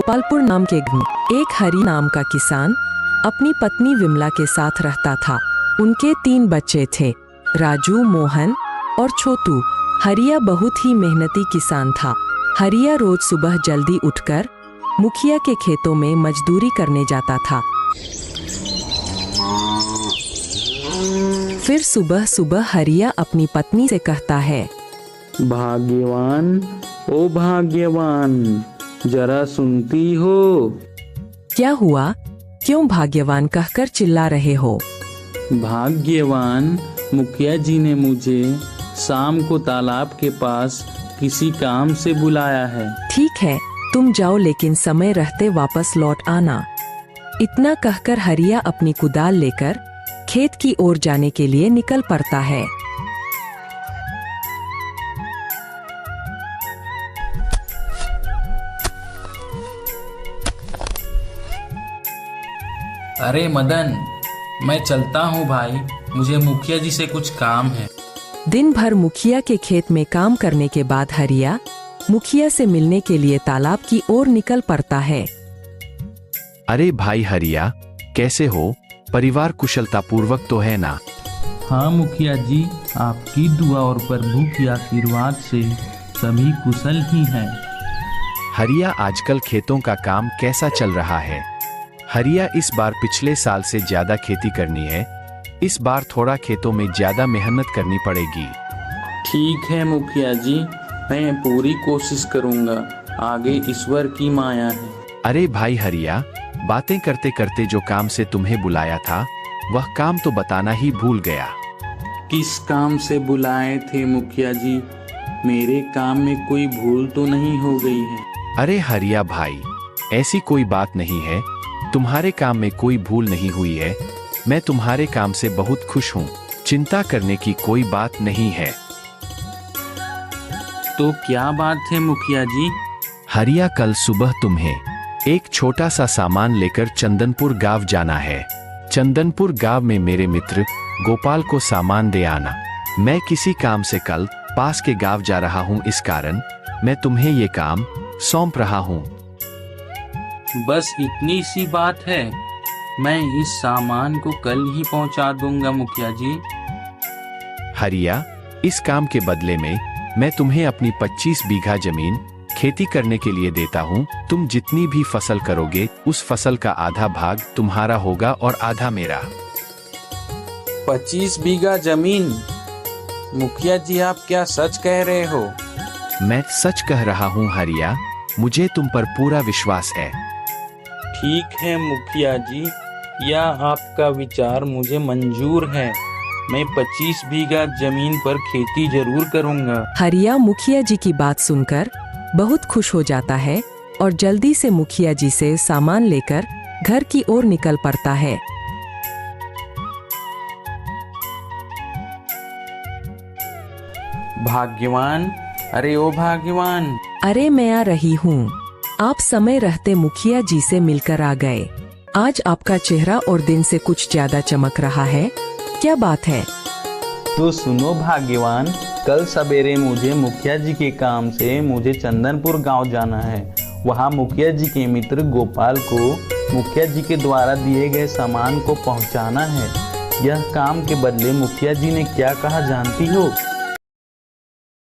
गोपालपुर नाम के गांव में एक हरि नाम का किसान अपनी पत्नी विमला के साथ रहता था। उनके 3 बच्चे थे, राजू, मोहन और छोटू। हरिया बहुत ही मेहनती किसान था। हरिया रोज सुबह जल्दी उठकर मुखिया के खेतों में मजदूरी करने जाता था। फिर सुबह सुबह हरिया अपनी पत्नी से कहता है, भाग्यवान, ओ भाग्यवान, जरा सुनती हो? क्या हुआ? क्यों भाग्यवान कहकर चिल्ला रहे हो? भाग्यवान, मुखिया जी ने मुझे शाम को तालाब के पास किसी काम से बुलाया है। ठीक है, तुम जाओ, लेकिन समय रहते वापस लौट आना। इतना कहकर हरिया अपनी कुदाल लेकर खेत की ओर जाने के लिए निकल पड़ता है। अरे मदन, मैं चलता हूँ भाई, मुझे मुखिया जी से कुछ काम है। दिन भर मुखिया के खेत में काम करने के बाद हरिया मुखिया से मिलने के लिए तालाब की ओर निकल पड़ता है। अरे भाई हरिया, कैसे हो? परिवार कुशलतापूर्वक तो है ना? हाँ मुखिया जी, आपकी दुआ और प्रभु की आशीर्वाद से सभी कुशल ही हैं। हरिया, आजकल खेतों का काम कैसा चल रहा है? हरिया, इस बार पिछले साल से ज्यादा खेती करनी है। इस बार थोड़ा खेतों में ज्यादा मेहनत करनी पड़ेगी। ठीक है मुखिया जी, मैं पूरी कोशिश करूंगा। आगे ईश्वर की माया है। अरे भाई हरिया, बातें करते करते जो काम से तुम्हें बुलाया था वह काम तो बताना ही भूल गया। किस काम से बुलाए थे मुखिया जी? मेरे काम में कोई भूल तो नहीं हो गई है? अरे हरिया भाई, ऐसी कोई बात नहीं है। तुम्हारे काम में कोई भूल नहीं हुई है। मैं तुम्हारे काम से बहुत खुश हूँ। चिंता करने की कोई बात नहीं है। तो क्या बात है मुखिया जी? हरिया, कल सुबह तुम्हें एक छोटा सा सामान लेकर चंदनपुर गांव जाना है। चंदनपुर गांव में मेरे मित्र गोपाल को सामान दे आना। मैं किसी काम से कल पास के गांव जा रहा हूं, इस कारण मैं तुम्हें ये काम सौंप रहा हूं। बस इतनी सी बात है? मैं इस सामान को कल ही पहुंचा दूंगा मुखिया जी। हरिया, इस काम के बदले में मैं तुम्हें अपनी 25 बीघा जमीन खेती करने के लिए देता हूँ। तुम जितनी भी फसल करोगे उस फसल का आधा भाग तुम्हारा होगा और आधा मेरा। 25 बीघा जमीन? मुखिया जी, आप क्या सच कह रहे हो? मैं सच कह रहा हूँ हरिया, मुझे तुम पर पूरा विश्वास है। ठीक है मुखिया जी, यह आपका विचार मुझे मंजूर है। मैं 25 बीघा जमीन पर खेती जरूर करूंगा। हरिया मुखिया जी की बात सुनकर बहुत खुश हो जाता है और जल्दी से मुखिया जी से सामान लेकर घर की ओर निकल पड़ता है। भाग्यवान, अरे ओ भाग्यवान। अरे मैं आ रही हूँ। आप समय रहते मुखिया जी से मिलकर आ गए। आज आपका चेहरा और दिन से कुछ ज्यादा चमक रहा है, क्या बात है? तो सुनो भाग्यवान, कल सवेरे मुझे मुखिया जी के काम से मुझे चंदनपुर गांव जाना है। वहां मुखिया जी के मित्र गोपाल को मुखिया जी के द्वारा दिए गए सामान को पहुंचाना है। यह काम के बदले मुखिया जी ने क्या कहा जानती हो?